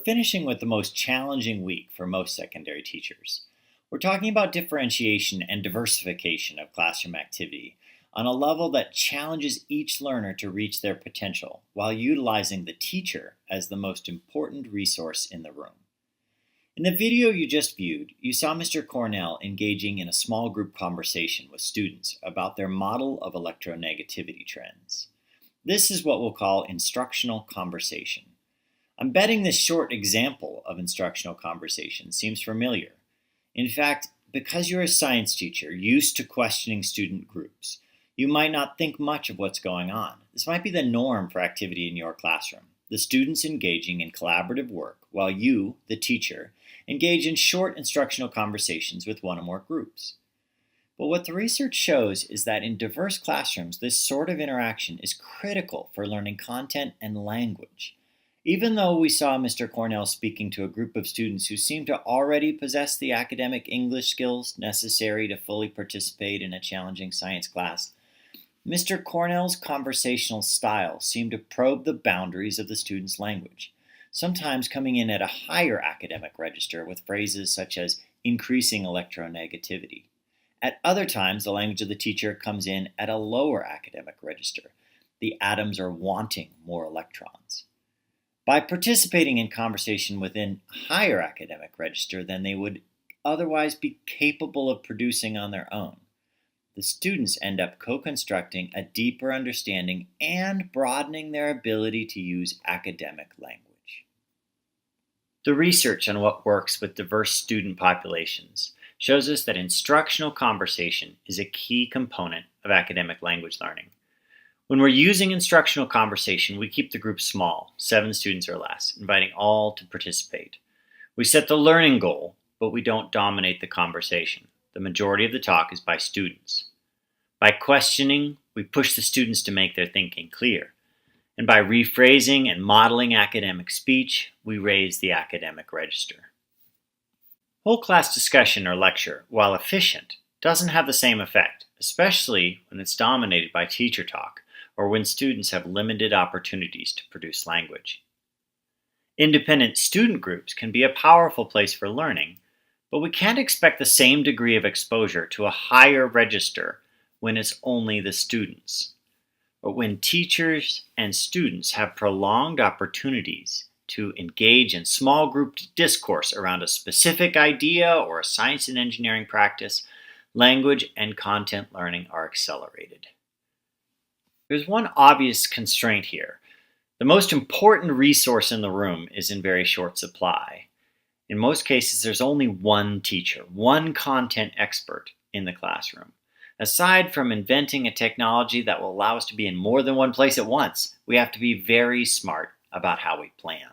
We're finishing with the most challenging week for most secondary teachers. We're talking about differentiation and diversification of classroom activity on a level that challenges each learner to reach their potential while utilizing the teacher as the most important resource in the room. In the video you just viewed, you saw Mr. Cornell engaging in a small group conversation with students about their model of electronegativity trends. This is what we'll call instructional conversation. I'm betting this short example of instructional conversation seems familiar. In fact, because you're a science teacher used to questioning student groups, you might not think much of what's going on. This might be the norm for activity in your classroom. The students engaging in collaborative work while you, the teacher, engage in short instructional conversations with one or more groups. But what the research shows is that in diverse classrooms, this sort of interaction is critical for learning content and language. Even though we saw Mr. Cornell speaking to a group of students who seemed to already possess the academic English skills necessary to fully participate in a challenging science class, Mr. Cornell's conversational style seemed to probe the boundaries of the student's language, sometimes coming in at a higher academic register with phrases such as increasing electronegativity. At other times, the language of the teacher comes in at a lower academic register. The atoms are wanting more electrons. By participating in conversation within a higher academic register than they would otherwise be capable of producing on their own, the students end up co-constructing a deeper understanding and broadening their ability to use academic language. The research on what works with diverse student populations shows us that instructional conversation is a key component of academic language learning. When we're using instructional conversation, we keep the group small, 7 students or less, inviting all to participate. We set the learning goal, but we don't dominate the conversation. The majority of the talk is by students. By questioning, we push the students to make their thinking clear. And by rephrasing and modeling academic speech, we raise the academic register. Whole class discussion or lecture, while efficient, doesn't have the same effect, especially when it's dominated by teacher talk, or when students have limited opportunities to produce language. Independent student groups can be a powerful place for learning, but we can't expect the same degree of exposure to a higher register when it's only the students. But when teachers and students have prolonged opportunities to engage in small group discourse around a specific idea or a science and engineering practice, language and content learning are accelerated. There's one obvious constraint here. The most important resource in the room is in very short supply. In most cases, there's only one teacher, one content expert in the classroom. Aside from inventing a technology that will allow us to be in more than one place at once, we have to be very smart about how we plan.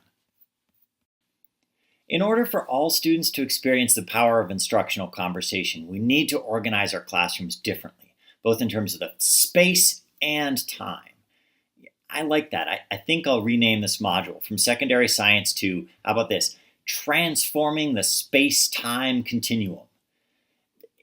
In order for all students to experience the power of instructional conversation, we need to organize our classrooms differently, both in terms of the space and time. I like that. I think I'll rename this module from secondary science to, how about this, transforming the space-time continuum.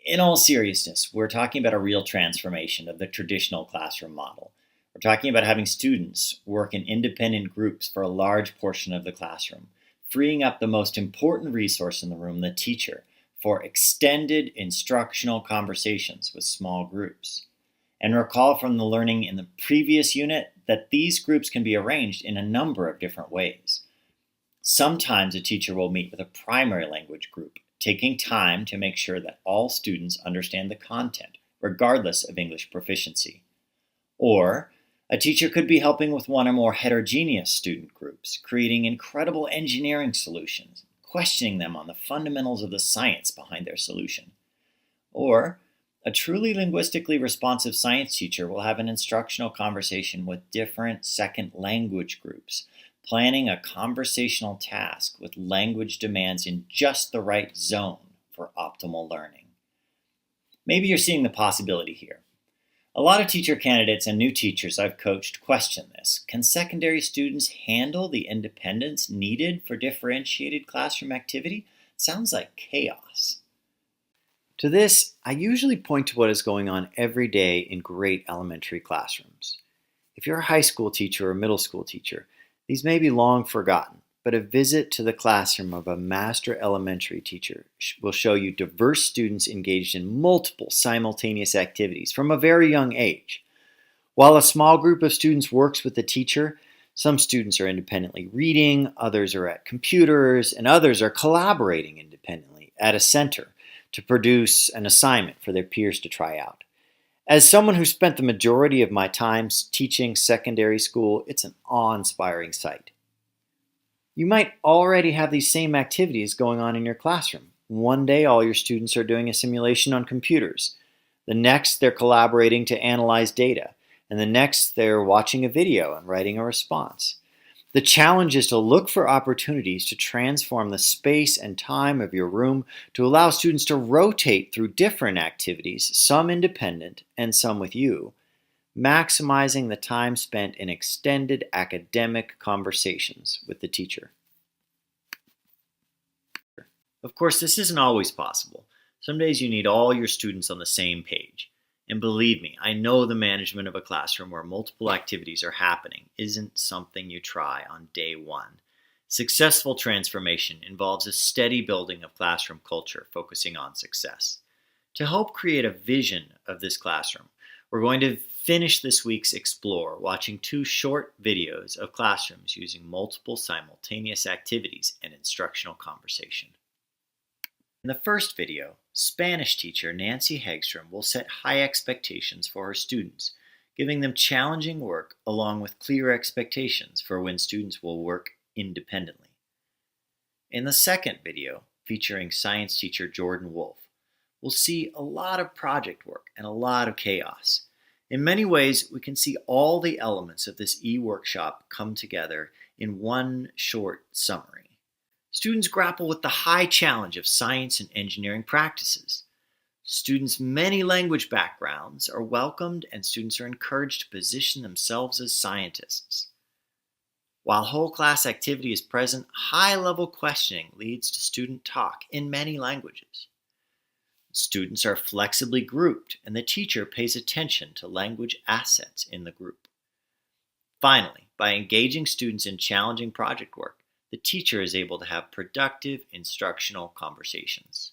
In all seriousness, we're talking about a real transformation of the traditional classroom model. We're talking about having students work in independent groups for a large portion of the classroom, freeing up the most important resource in the room, the teacher, for extended instructional conversations with small groups. And recall from the learning in the previous unit that these groups can be arranged in a number of different ways. Sometimes a teacher will meet with a primary language group, taking time to make sure that all students understand the content, regardless of English proficiency. Or a teacher could be helping with one or more heterogeneous student groups, creating incredible engineering solutions, questioning them on the fundamentals of the science behind their solution. Or a truly linguistically responsive science teacher will have an instructional conversation with different second language groups, planning a conversational task with language demands in just the right zone for optimal learning. Maybe you're seeing the possibility here. A lot of teacher candidates and new teachers I've coached question this. Can secondary students handle the independence needed for differentiated classroom activity? Sounds like chaos. To this, I usually point to what is going on every day in great elementary classrooms. If you're a high school teacher or middle school teacher, these may be long forgotten, but a visit to the classroom of a master elementary teacher will show you diverse students engaged in multiple simultaneous activities from a very young age. While a small group of students works with the teacher, some students are independently reading, others are at computers, and others are collaborating independently at a center to produce an assignment for their peers to try out. As someone who spent the majority of my time teaching secondary school, it's an awe-inspiring sight. You might already have these same activities going on in your classroom. One day, all your students are doing a simulation on computers. The next, they're collaborating to analyze data. And the next, they're watching a video and writing a response. The challenge is to look for opportunities to transform the space and time of your room to allow students to rotate through different activities, some independent and some with you, maximizing the time spent in extended academic conversations with the teacher. Of course, this isn't always possible. Some days you need all your students on the same page. And believe me, I know the management of a classroom where multiple activities are happening isn't something you try on day one. Successful transformation involves a steady building of classroom culture focusing on success. To help create a vision of this classroom, we're going to finish this week's Explore watching 2 short videos of classrooms using multiple simultaneous activities and instructional conversation. In the first video, Spanish teacher Nancy Hagstrom will set high expectations for her students, giving them challenging work along with clear expectations for when students will work independently. In the second video, featuring science teacher Jordan Wolf, we'll see a lot of project work and a lot of chaos. In many ways, we can see all the elements of this e-workshop come together in one short summary. Students grapple with the high challenge of science and engineering practices. Students' many language backgrounds are welcomed, and students are encouraged to position themselves as scientists. While whole class activity is present, high-level questioning leads to student talk in many languages. Students are flexibly grouped, and the teacher pays attention to language assets in the group. Finally, by engaging students in challenging project work, the teacher is able to have productive instructional conversations.